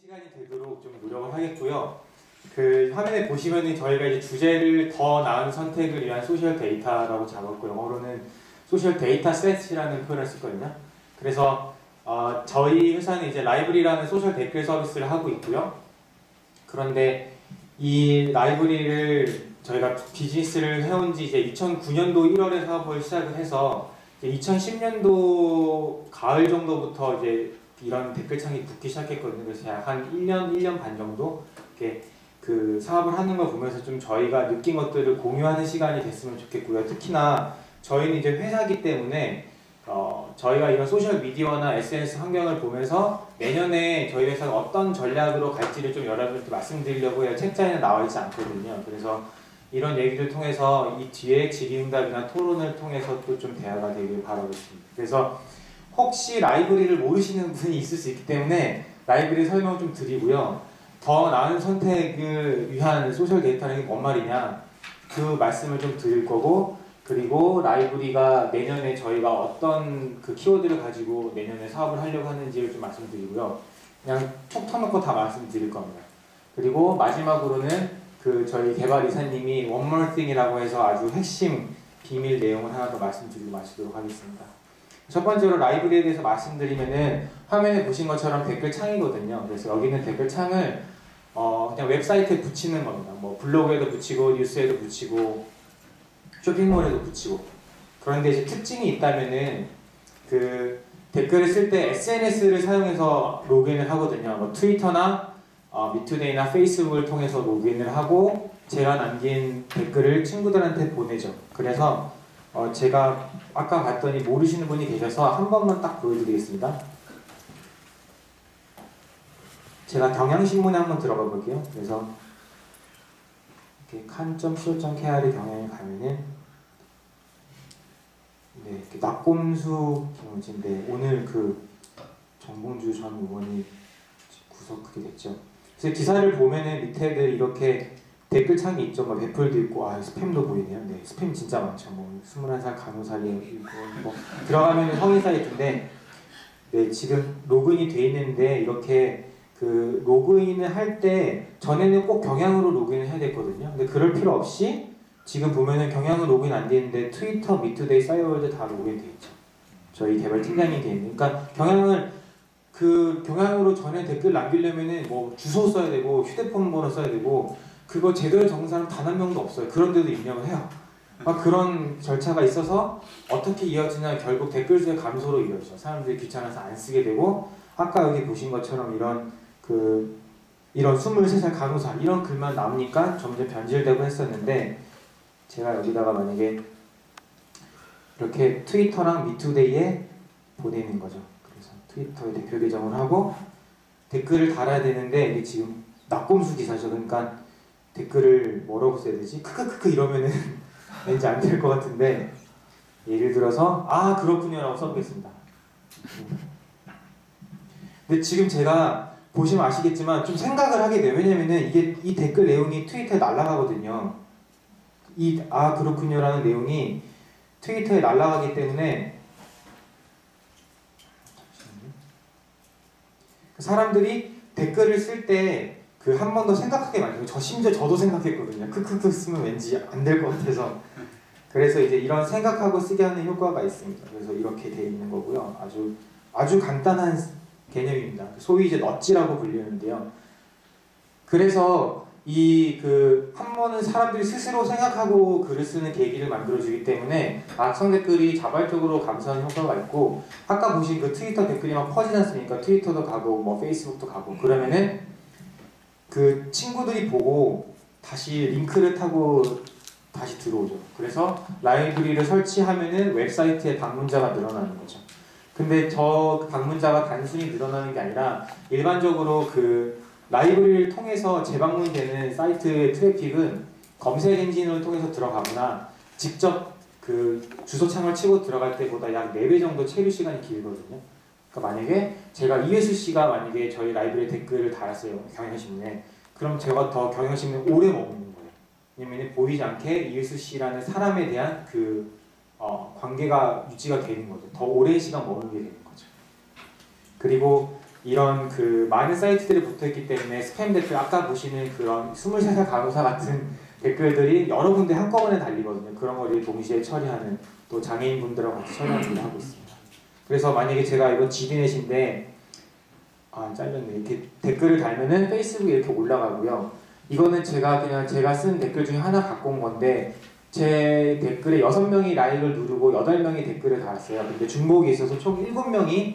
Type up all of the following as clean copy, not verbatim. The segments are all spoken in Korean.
시간이 되도록 좀 노력을 하겠고요. 그 화면에 보시면은 저희가 이제 주제를 더 나은 선택을 위한 소셜 데이터라고 잡았고, 영어로는 소셜 데이터 셋이라는 표현을 쓰거든요. 그래서 저희 회사는 이제 라이브리라는 소셜 댓글 서비스를 하고 있고요. 그런데 이 라이브리를 저희가 비즈니스를 해온 지 이제 2009년도 1월에 사업을 시작을 해서 2010년도 가을 정도부터 이제 이런 댓글창이 붙기 시작했거든요. 그래서 한 1년 반 정도 이렇게 그 사업을 하는 걸 보면서 좀 저희가 느낀 것들을 공유하는 시간이 됐으면 좋겠고요. 특히나 저희는 이제 회사이기 때문에 저희가 이런 소셜 미디어나 SNS 환경을 보면서 내년에 저희 회사가 어떤 전략으로 갈지를 좀 여러분들께 말씀드리려고 해요. 책자에는 나와 있지 않거든요. 그래서 이런 얘기를 통해서 이 뒤에 질의응답이나 토론을 통해서 또 좀 대화가 되길 바라고 있습니다. 그래서 혹시 라이브리를 모르시는 분이 있을 수 있기 때문에 라이브리 설명을 좀 드리고요. 더 나은 선택을 위한 소셜 데이터는 뭔 말이냐 그 말씀을 좀 드릴 거고, 그리고 라이브리가 내년에 저희가 어떤 그 키워드를 가지고 내년에 사업을 하려고 하는지를 좀 말씀드리고요. 그냥 툭 터놓고 다 말씀드릴 겁니다. 그리고 마지막으로는 그 저희 개발 이사님이 One More Thing이라고 해서 아주 핵심 비밀 내용을 하나 더 말씀드리고 마치도록 하겠습니다. 첫 번째로 라이브리에 대해서 말씀드리면은 화면에 보신 것처럼 댓글 창이거든요. 그래서 여기 있는 댓글 창을 그냥 웹사이트에 붙이는 겁니다. 뭐 블로그에도 붙이고 뉴스에도 붙이고 쇼핑몰에도 붙이고. 그런데 이제 특징이 있다면은 그 댓글을 쓸 때 SNS를 사용해서 로그인을 하거든요. 뭐 트위터나 미투데이나 페이스북을 통해서 로그인을 하고 제가 남긴 댓글을 친구들한테 보내죠. 그래서 제가 아까 봤더니 모르시는 분이 계셔서 한 번만 딱 보여드리겠습니다. 제가 경향신문에 한번 들어가 볼게요. 그래서 이렇게 칸.co.kr의 경향에 가면은 네, 이렇게 낙곰수 경우인데 오늘 그 정봉주 전 의원이 구속하게 됐죠. 그래서 기사를 보면은 밑에들 이렇게 댓글창이 있죠. 뭐 베풀도 있고, 스팸도 보이네요. 네, 스팸 진짜 많죠. 뭐 21살 간호사리 있고, 뭐 들어가면 성인 사이트인데, 네, 지금 로그인이 돼 있는데 이렇게 그 로그인을 할 때 전에는 꼭 경향으로 로그인을 해야 됐거든요. 근데 그럴 필요 없이 지금 보면은 경향으로 로그인 안 돼 있는데 트위터, 미투데이, 싸이월드 다 로그인 돼 있죠. 저희 개발 팀장이 돼 있는. 그러니까 경향으로 전에 댓글 남기려면은 뭐 주소 써야 되고 휴대폰 번호 써야 되고 그거 제대로 적은 사람 단 한 명도 없어요. 그런데도 입력을 해요. 그런 절차가 있어서 어떻게 이어지냐, 결국 댓글 수의 감소로 이어지죠. 사람들이 귀찮아서 안 쓰게 되고, 아까 여기 보신 것처럼 이런 23살 간호사 이런 글만 나오니까 점점 변질되고 했었는데, 제가 여기다가 만약에 이렇게 트위터랑 미투데이에 보내는 거죠. 그래서 트위터에 대표 계정을 하고 댓글을 달아야 되는데, 이게 지금 낙곰수 기사죠. 그러니까 댓글을 뭐라고 써야 되지? 크크크크 이러면은 왠지 안 될 것 같은데, 예를 들어서 그렇군요 라고 써보겠습니다. 근데 지금 제가 보시면 아시겠지만 좀 생각을 하게 돼요. 왜냐면은 이 댓글 내용이 트위터에 날아가거든요. 그렇군요 라는 내용이 트위터에 날아가기 때문에 사람들이 댓글을 쓸 때 한 번 더 생각하게 만들고, 심지어 저도 생각했거든요. 크크크 쓰면 왠지 안 될 것 같아서. 그래서 이제 이런 생각하고 쓰게 하는 효과가 있습니다. 그래서 이렇게 돼 있는 거고요. 아주 간단한 개념입니다. 소위 이제 넛지라고 불리는데요. 그래서 한 번은 사람들이 스스로 생각하고 글을 쓰는 계기를 만들어주기 때문에 악성 댓글이 자발적으로 감소하는 효과가 있고, 아까 보신 그 트위터 댓글이 막 퍼지지 않습니까? 트위터도 가고 뭐 페이스북도 가고, 그러면은 그 친구들이 보고 다시 링크를 타고 다시 들어오죠. 그래서 라이브리를 설치하면은 웹사이트에 방문자가 늘어나는 거죠. 근데 저 방문자가 단순히 늘어나는 게 아니라 일반적으로 그 라이브리를 통해서 재방문되는 사이트의 트래픽은 검색 엔진을 통해서 들어가거나 직접 그 주소창을 치고 들어갈 때보다 약 4배 정도 체류 시간이 길거든요. 그러니까 만약에 제가 이회수 씨가 만약에 저희 라이브리에 댓글을 달았어요. 경향신문에. 그럼 제가 더 경향신문에 오래 머무는 거예요. 왜냐면 보이지 않게 이회수 씨라는 사람에 대한 관계가 유지가 되는 거죠. 더 오랜 시간 머물게 되는 거죠. 그리고 이런 그 많은 사이트들이 붙어있기 때문에 스팸 댓글, 아까 보시는 그런 23살 간호사 같은 댓글들이 여러 군데 한꺼번에 달리거든요. 그런 거를 동시에 처리하는, 또 장애인분들하고 같이 처리하는 일을 하고 있습니다. 그래서 만약에 제가 이거 GD넷인데 잘렸네. 이렇게 댓글을 달면은 페이스북에 이렇게 올라가고요. 이거는 제가 쓴 댓글 중에 하나 갖고 온 건데, 제 댓글에 6명이 라이크를 누르고 8명이 댓글을 달았어요. 근데 중복이 있어서 총 7명이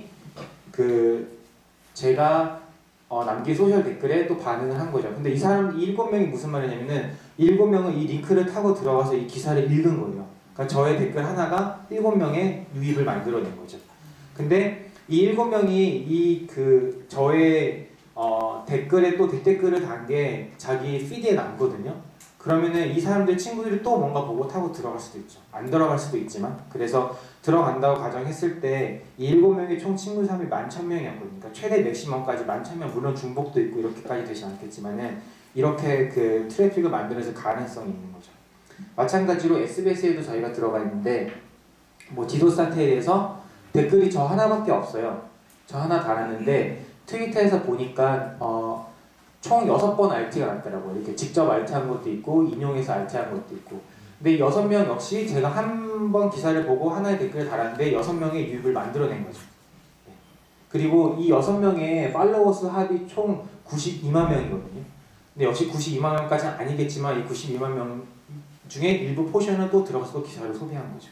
제가 남긴 소셜 댓글에 또 반응을 한 거죠. 근데 이 7명이 무슨 말이냐면은 7명은 이 링크를 타고 들어가서 이 기사를 읽은 거예요. 그러니까 저의 댓글 하나가 7명의 유입을 만들어낸 거죠. 근데 이 7명이 저의 댓글에 또 댓글을 단 게 자기 피드에 남거든요. 그러면은 이 사람들 친구들이 또 뭔가 보고 타고 들어갈 수도 있죠. 안 들어갈 수도 있지만, 그래서 들어간다고 가정했을 때 이 7명의 총 친구 수함이 11,000명이었거든요. 그러니까 최대 맥시멈까지 11,000명, 물론 중복도 있고 이렇게까지 되지 않겠지만은 이렇게 그 트래픽을 만들어서 가능성이 있는 거죠. 마찬가지로 SBS에도 저희가 들어가 있는데, 뭐 디도스한테에 대해서 댓글이 저 하나밖에 없어요. 저 하나 달았는데 트위터에서 보니까 총 6번 RT가 났더라고요. 이렇게 직접 RT한 것도 있고 인용해서 RT한 것도 있고. 근데 이 6명 역시 제가 한 번 기사를 보고 하나의 댓글을 달았는데 6명의 유입을 만들어낸 거죠. 그리고 이 6명의 팔로워 수 합이 총 92만 명이거든요. 근데 역시 92만 명까지는 아니겠지만 이 92만 명 중에 일부 포션은 또 들어가서 또 기사를 소비한 거죠.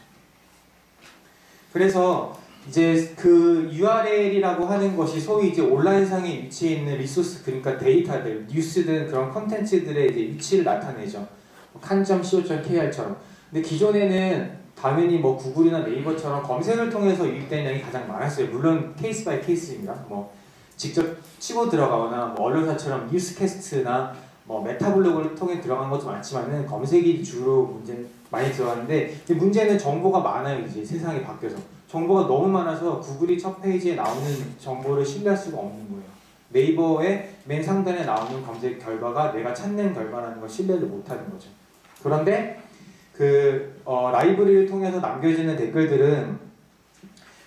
그래서 이제 그 URL이라고 하는 것이 소위 이제 온라인상에 위치해 있는 리소스, 그러니까 데이터들, 뉴스든 그런 컨텐츠들의 이제 위치를 나타내죠. 칸.co.kr처럼. 근데 기존에는 당연히 뭐 구글이나 네이버처럼 검색을 통해서 유입된 양이 가장 많았어요. 물론 케이스 바이 케이스입니다. 뭐 직접 치고 들어가거나 뭐 언론사처럼 뉴스캐스트나 뭐 메타블로그를 통해 들어간 것도 많지만은 검색이 주로 많이 들어가는데, 문제는 정보가 많아요. 이제 세상이 바뀌어서 정보가 너무 많아서 구글이 첫 페이지에 나오는 정보를 신뢰할 수가 없는 거예요. 네이버의 맨 상단에 나오는 검색 결과가 내가 찾는 결과라는 걸 신뢰를 못하는 거죠. 그런데 라이브러리를 통해서 남겨지는 댓글들은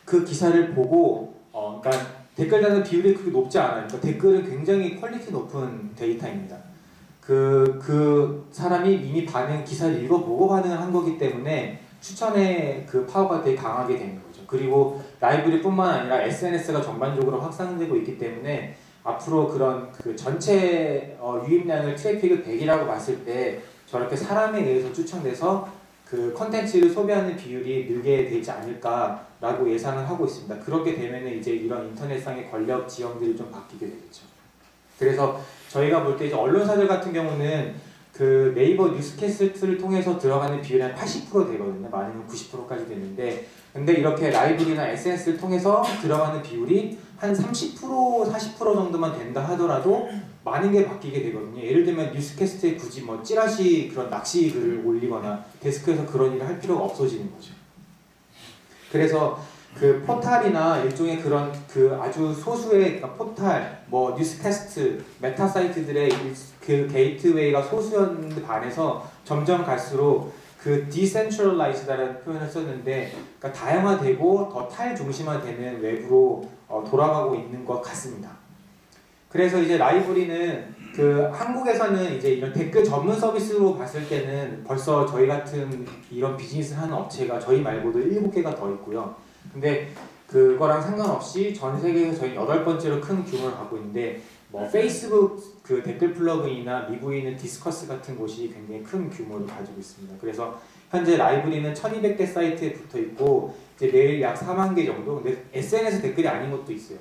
그 기사를 보고 그러니까 댓글 다는 비율이 그렇게 높지 않아요. 그러니까 댓글은 굉장히 퀄리티 높은 데이터입니다. 그 사람이 이미 기사를 읽어보고 반응을 한 거기 때문에 추천의 그 파워가 되게 강하게 되는 거죠. 그리고 라이브러리뿐만 아니라 SNS가 전반적으로 확산되고 있기 때문에 앞으로 그런 그 전체 유입량을 트래픽을 100이라고 봤을 때 저렇게 사람에 의해서 추천돼서 그 컨텐츠를 소비하는 비율이 늘게 되지 않을까라고 예상을 하고 있습니다. 그렇게 되면은 이제 이런 인터넷상의 권력 지형들이 좀 바뀌게 되겠죠. 그래서 저희가 볼 때 이제 언론사들 같은 경우는 그 네이버 뉴스캐스트를 통해서 들어가는 비율이 한 80% 되거든요. 많으면 90%까지 되는데, 근데 이렇게 라이브나 SNS를 통해서 들어가는 비율이 한 30%, 40% 정도만 된다 하더라도 많은 게 바뀌게 되거든요. 예를 들면 뉴스캐스트에 굳이 뭐 찌라시 그런 낚시 글을 올리거나 데스크에서 그런 일을 할 필요가 없어지는 거죠. 그래서 그 포탈이나 일종의 그런 그 아주 소수의 포탈, 뭐 뉴스캐스트, 메타 사이트들의 그 게이트웨이가 소수였는데 반해서 점점 갈수록 그 디센트럴라이즈다라는 표현을 썼는데, 그러니까 다양화되고 더 탈중심화되는 외부로 돌아가고 있는 것 같습니다. 그래서 이제 라이브러리는 그 한국에서는 이제 이런 댓글 전문 서비스로 봤을 때는 벌써 저희 같은 이런 비즈니스를 하는 업체가 저희 말고도 7개가 더 있고요. 근데 그거랑 상관없이 전 세계에서 저희 8번째로 큰 규모를 갖고 있는데, 뭐 페이스북 그 댓글 플러그인이나 미국에 있는 디스커스 같은 곳이 굉장히 큰 규모를 가지고 있습니다. 그래서 현재 라이브러리는 1200개 사이트에 붙어 있고 이제 매일 약 4만 개 정도, 근데 SNS 댓글이 아닌 것도 있어요.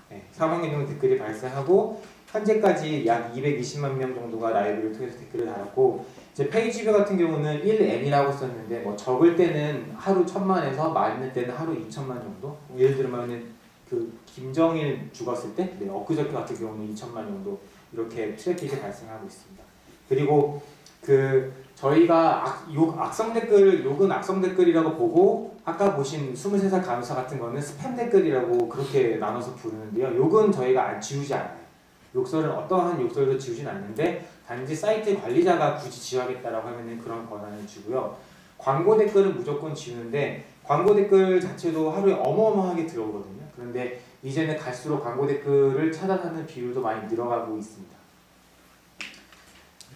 네, 4만 개 정도 댓글이 발생하고 현재까지 약 220만 명 정도가 라이브를 통해서 댓글을 달았고, 이제 페이지뷰 같은 경우는 1N이라고 썼는데 뭐 적을 때는 하루 1000만에서 많을 때는 하루 2000만 정도. 예를 들면은 그 김정일 죽었을 때, 네, 엊그저께 같은 경우는 2000만 정도 이렇게 트래픽이 발생하고 있습니다. 그리고 그 저희가 악성 댓글, 욕은 악성 댓글이라고 보고 아까 보신 23살 간호사 같은 거는 스팸 댓글이라고 그렇게 나눠서 부르는데요. 욕은 저희가 지우지 않아요. 욕설은 어떠한 욕설도 지우진 않는데 단지 사이트 관리자가 굳이 지워야겠다라고 하면은 그런 권한을 주고요. 광고 댓글은 무조건 지우는데 광고 댓글 자체도 하루에 어마어마하게 들어오거든요. 그런데 이제는 갈수록 광고 댓글을 차단하는 비율도 많이 늘어가고 있습니다.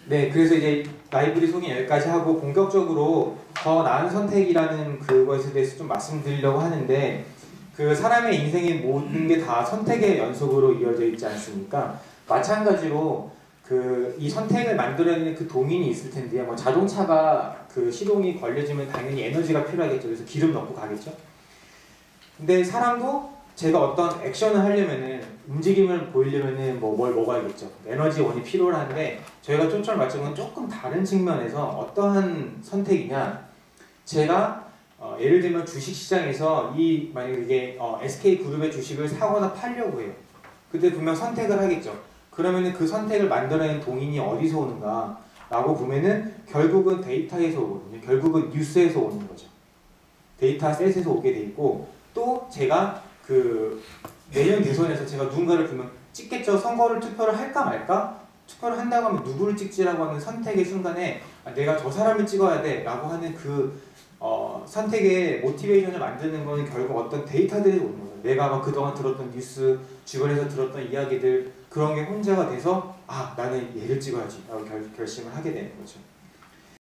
네, 그래서 이제 라이브리 소개 여기까지 하고 본격적으로 더 나은 선택이라는 그것에 대해서 좀 말씀드리려고 하는데, 그 사람의 인생의 모든 게 다 선택의 연속으로 이어져 있지 않습니까? 마찬가지로 그 이 선택을 만들어내는 그 동인이 있을 텐데요. 뭐 자동차가 그 시동이 걸려지면 당연히 에너지가 필요하겠죠. 그래서 기름 넣고 가겠죠. 근데 사람도 제가 어떤 액션을 하려면은, 움직임을 보이려면은 뭘 먹어야겠죠. 에너지원이 필요한데, 저희가 초점을 맞춘 건 조금 다른 측면에서 어떠한 선택이냐. 제가 예를 들면 주식시장에서 만약에 이게 SK그룹의 주식을 사거나 팔려고 해요. 그때 분명 선택을 하겠죠. 그러면은 그 선택을 만들어낸 동인이 어디서 오는가 라고 보면은 결국은 데이터에서 오거든요. 결국은 뉴스에서 오는 거죠. 데이터셋에서 오게 돼 있고, 또 제가 그 내년 대선에서 제가 누군가를 보면 찍겠죠. 선거를 투표를 할까 말까? 투표를 한다고 하면 누구를 찍지라고 하는 선택의 순간에 내가 저 사람을 찍어야 돼 라고 하는 그 선택의 모티베이션을 만드는 거는 결국 어떤 데이터들이 오는 거예요. 내가 막 그동안 들었던 뉴스, 주변에서 들었던 이야기들, 그런 게 혼재가 돼서 나는 얘를 찍어야지 라고 결심을 하게 되는 거죠.